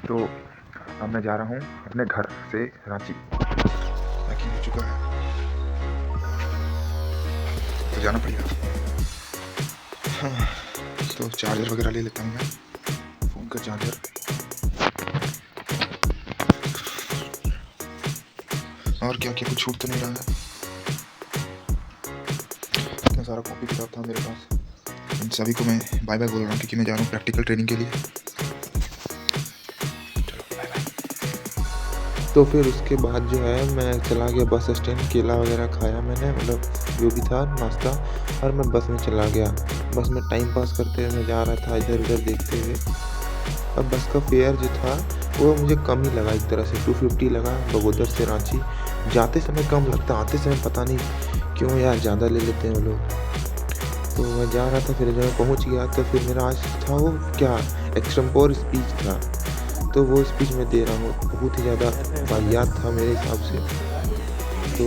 तो अब मैं जा रहा हूँ अपने घर से रांची। पैकिंग हो चुका है तो जाना पड़ेगा। हाँ, तो चार्जर वगैरह ले लेता हूँ मैं, फ़ोन का चार्जर। और क्या क्या कुछ छूट तो नहीं रहा है। इतना सारा कॉपी किताब था मेरे पास। इन सभी को मैं बाय बाय बोल रहा हूँ क्योंकि मैं जा रहा हूँ प्रैक्टिकल ट्रेनिंग के लिए। तो फिर उसके बाद जो है मैं चला गया बस स्टैंड। केला वगैरह खाया मैंने, मतलब जो भी था नाश्ता, और मैं बस में चला गया। बस में टाइम पास करते हुए मैं जा रहा था इधर उधर देखते हुए। अब बस का फेयर जो था वो मुझे कम ही लगा, एक तरह से 250 लगा बगोदर से रांची। जाते समय कम लगता, आते समय पता नहीं क्यों यार ज़्यादा ले लेते हैं वो लोग। तो मैं जा रहा था, फिर जब मैं पहुँच गया तो फिर मेरा आज था वो क्या एक्सटेम्पोर स्पीच था। तो वो स्पीच मैं दे रहा हूँ, बहुत ही ज़्यादा वाहियात था मेरे हिसाब से। तो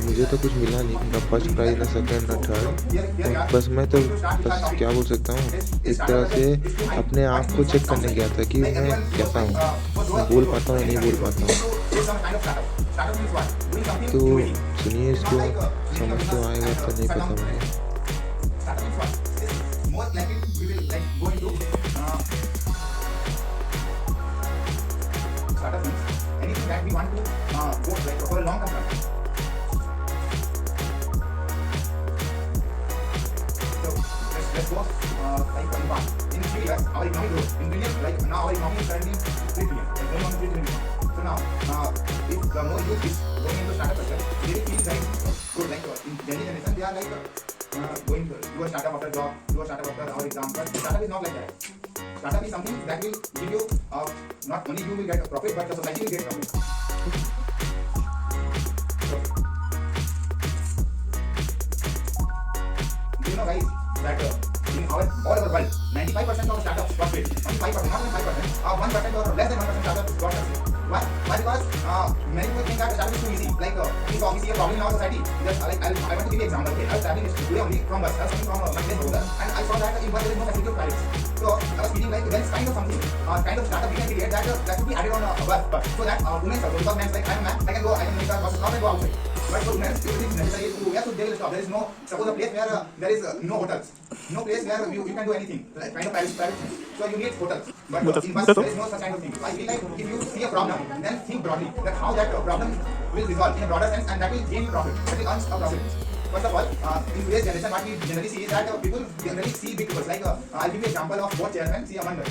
मुझे तो कुछ मिला नहीं, ना फर्स्ट प्राइज़, ना सेकंड, ना थर्ड। बस मैं तो बस क्या बोल सकता हूँ, एक तरह से अपने आप को चेक करने गया था कि मैं कैसा हूँ, मैं बोल पाता हूँ या नहीं बोल पाता हूँ। तो सुनिए इसको, समझ तो आएगा तो नहीं पता मुझे। Startup means anything that we want to go like for a long term plan. So let's go like in one. In 3 years, our economy grows. In billions, like now our economy is currently 3 trillion. Like going on 3 trillion. So now, if the more youth is going into startup culture, they will feel very good. Like in Gen Z generation, they are like going to do a startup after job, do a startup after our exam. But startup is not like that. Startup is something that will give you not only you will get a profit, but the society will get profit. So, do you know guys that in all over the world, 95% of startups got failed. Only 5%, not even 5%, 1% or less than 1% startups got success. Why? Because many people think that startup is too easy. Like we see a problem in our society. Just like I want to give you an example. Okay, I was traveling today only from bus. I was coming from my place Baroda, and I saw that in bus there is no facility of private. So I was feeling like there is kind of something, kind of startup we can create that should be added on a bus, so that women also, because men like I am a man, I can go, I can make a bus stop and go outside. But for women, it is necessary to where should they will stop? There is no, suppose a place where there is no hotels, no place where you can do anything, like kind of private thing. So you need hotels. But in bus there is no such kind of thing. So I feel like if you see a problem, then think broadly that how that problem will resolve in a broader sense, and that will gain you profit, that will earn a profit. First of all, in today's generation, what we generally see is that people generally see big people. Like I'll give you an example of board chairman C. Aman.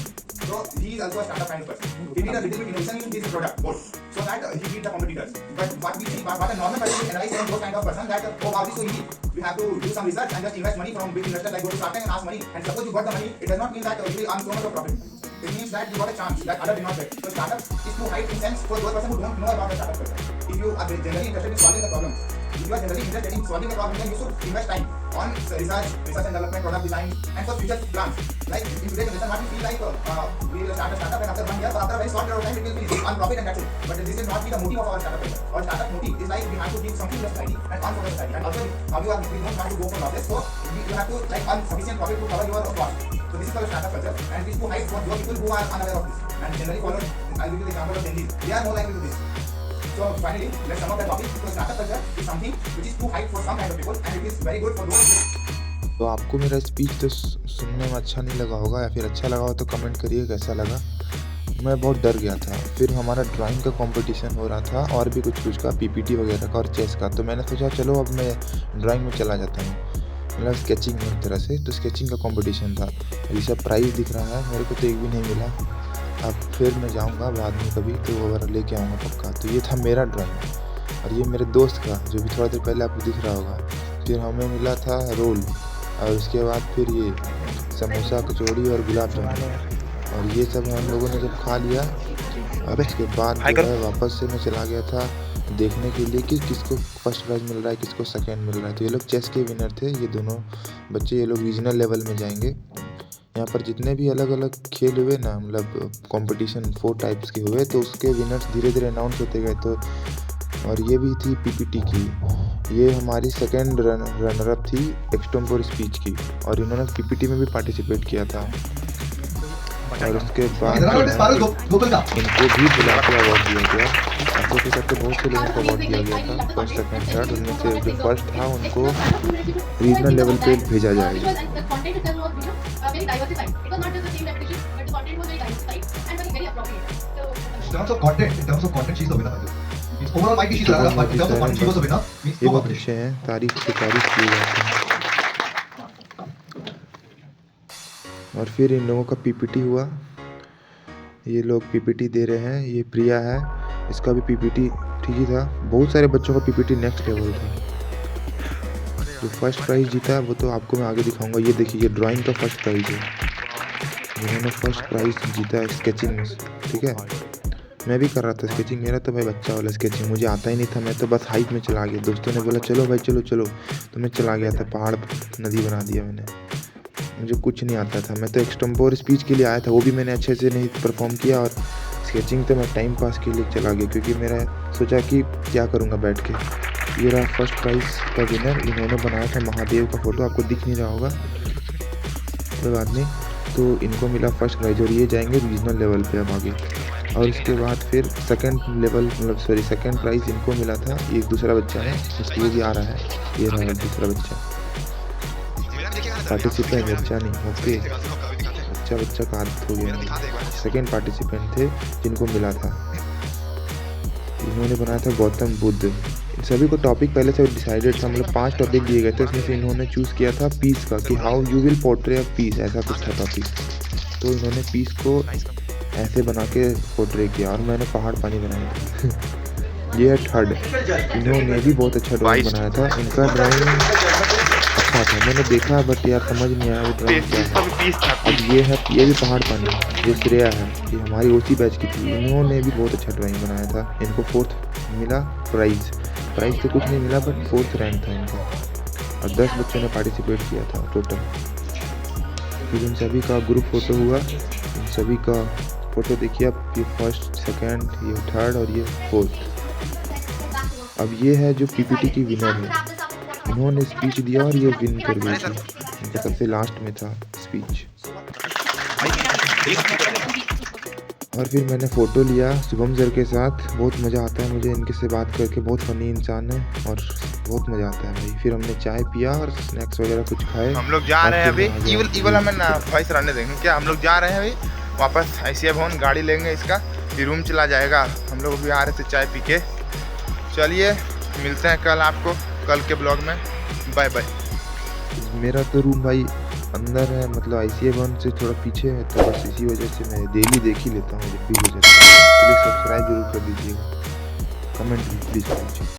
So he is also a startup kind of person. He did a little bit innovation in his product board, so that he beat the competitors. But what we see, what a normal person will analyze those kind of person, that oh wow, this is so easy. We have to do some research and just invest money from big investors, like go to Shark Tank and ask money. And suppose you got the money, it does not mean that you will earn so much of profit. It means that you got a chance that other did not get. So startup is too high in sense for those person who don't know about the startup culture. If you are generally interested in solving the problem, if you are generally interested in solving a problem, then you should invest time on research and development, product design, and for future plans. Like in today's generation, what we feel like we will start a startup and after 1 year, after a very short period of time, it will be on profit and that's it. But this will not be the motive of our startup culture. Our startup motive is like we have to give something to the society and earn for the society. And also, we don't want to go for losses, so you have to like earn sufficient profit to cover your cost. So this is our startup culture, and it is to hide for those people who are unaware of this and generally follow. I'll give you the example of Gen Z. They are more likely to do this. So finally, let's sum up the topic. So startup culture is something which is too high for some kind of people, and it is very good for those. तो आपको मेरा speech तो सुनने में अच्छा नहीं लगा होगा, या फिर अच्छा लगा हो तो कमेंट करिए कैसा लगा। मैं बहुत डर गया था। फिर हमारा ड्राइंग का कंपटीशन हो रहा था और भी कुछ का, पीपीटी वगैरह का और चेस का। तो मैंने सोचा चलो अब मैं ड्राइंग में चला जाता हूँ, मतलब स्केचिंग में एक तरह से। तो स्केचिंग का कंपटीशन था, ये सब प्राइज़ दिख रहा है मेरे को, तो एक भी नहीं मिला। अब फिर मैं जाऊँगा बाद में कभी तो वगैरह लेके आऊँगा पक्का। तो ये था मेरा ड्राइंग, और ये मेरे दोस्त का जो भी थोड़ा देर पहले आपको दिख रहा होगा। फिर हमें मिला था रोल, और उसके बाद फिर ये समोसा, कचौड़ी और गुलाब जामुन, और ये सब हम लोगों ने जब खा लिया। और उसके बाद जो है वापस से मैं चला गया था देखने के लिए कि किसको फर्स्ट प्राइज़ मिल रहा है, किसको सेकंड मिल रहा है। तो ये लोग चेस के विनर थे, ये दोनों बच्चे। ये लोग रीजनल लेवल में जाएंगे। यहाँ पर जितने भी अलग अलग खेल हुए ना, मतलब कंपटीशन 4 टाइप्स के हुए, तो उसके विनर्स धीरे धीरे अनाउंस होते गए। तो और ये भी थी पीपीटी की, ये हमारी सेकंड रनर अप थी एक्सटेम्पोर स्पीच की, और इन्होंने पीपीटी में भी पार्टिसिपेट किया था। और उसके बाद इधर आओ, जो पारो है गोकुल का इनको भी बुला के अवार्ड दिया गया। ऐसे करके बहुत से लोगों को अवार्ड दिया गया था, फर्स्ट सेकंड थर्ड। उनमें से जो फर्स्ट था उनको रीजनल लेवल पे भेजा जाएगा। in terms of content she's the winner. Means overall might be she's the runner, but in terms of content she was the winner. Means ये no बहुत competition. अच्छे हैं, तारीफ की तारीफ की जाती है। और फिर इन लोगों का पीपीटी हुआ, ये लोग पीपीटी दे रहे हैं। ये प्रिया है, इसका भी पीपीटी ठीक ही था। बहुत सारे बच्चों का पीपीटी नेक्स्ट लेवल था। जो फर्स्ट प्राइज़ जीता वो तो आपको मैं आगे दिखाऊंगा। ये देखिए, ये ड्राइंग का फर्स्ट प्राइज़ है, जिन्होंने फर्स्ट प्राइज़ जीता है स्केचिंग में। ठीक है, मैं भी कर रहा था स्केचिंग, मेरा तो भाई बच्चा वाला स्केचिंग, मुझे आता ही नहीं था। मैं तो बस हाइट में चला गया, दोस्तों ने बोला चलो भाई चलो चलो, तो मैं चला गया था। पहाड़ नदी बना दिया मैंने, मुझे कुछ नहीं आता था। मैं तो एक्सटेम्पोर स्पीच के लिए आया था, वो भी मैंने अच्छे से नहीं परफॉर्म किया। और स्केचिंग तो मैं टाइम पास के लिए चला गया, क्योंकि मेरा सोचा कि क्या करूँगा बैठ के। ये रहा फर्स्ट प्राइज़ का विनर, इन्होंने बनाया था महादेव का फ़ोटो, आपको दिख नहीं रहा होगा कोई बात नहीं। तो इनको मिला फर्स्ट प्राइज़ और ये जाएंगे रीजनल लेवल पे अब आगे। और इसके बाद फिर सेकंड प्राइज़ इनको मिला था। ये दूसरा बच्चा है, इसलिए भी आ रहा है। ये रहा दूसरा बच्चा, पार्टिसिपेंट बच्चा नहीं, ओके बच्चा का आदत हो गया। सेकंड पार्टिसिपेंट थे जिनको मिला था, इन्होंने बनाया था गौतम बुद्ध। इन सभी को टॉपिक पहले से डिसाइडेड था, मतलब 5 टॉपिक दिए गए थे, उसमें से इन्होंने चूज़ किया था पीस का, कि how you will portray a piece, ऐसा कुछ था टॉपिक। तो इन्होंने पीस को ऐसे बना के पोर्ट्रे किया और मैंने पहाड़ पानी बनाया था। ये है थर्ड, इन्होंने भी बहुत अच्छा ड्राइंग बनाया था। इनका ड्राइंग अच्छा था, मैंने देखा बट यार समझ नहीं आया वो ड्राइंग क्या है। अब ये भी पहाड़ पानी, ये श्रेया है, ये हमारी ओसी बैच की थी। इन्होंने भी बहुत अच्छा ड्राइंग बनाया था। इनको 4th मिला प्राइज़ तो कुछ नहीं मिला, बट 4th रैंक था इनका। और 10 बच्चों ने पार्टिसिपेट किया था टोटल। फिर इन सभी का ग्रुप फ़ोटो हुआ, इन सभी का फ़ोटो देखिए आप, ये फर्स्ट, सेकंड, ये थर्ड और ये 4th। अब ये है जो पीपीटी की विनर है, इन्होंने स्पीच दिया और ये विन कर गई थी। इनका सबसे लास्ट में था स्पीच। और फिर मैंने फ़ोटो लिया शुभम सर के साथ, बहुत मज़ा आता है मुझे इनके से बात करके, बहुत फ़नी इंसान है और बहुत मज़ा आता है भाई। फिर हमने चाय पिया और स्नैक्स वगैरह कुछ खाए। हम लोग जा रहे हैं अभी, इवल हमें ना वॉइस रहने देंगे क्या? हम लोग जा रहे हैं अभी वापस ICA भवन, गाड़ी लेंगे इसका, फिर रूम चला जाएगा। हम लोग अभी आ रहे थे चाय पी के। चलिए मिलते हैं कल आपको, कल के ब्लॉग में। Bye bye. मेरा तो रूम भाई अंदर है, मतलब ICA भवन से थोड़ा पीछे है, तो बस इसी वजह से मैं डेली देख ही लेता हूँ जब भी हो जाता है। प्लीज़ सब्सक्राइब जरूर कर दीजिएगा, कमेंट भी प्लीज़ कीजिए।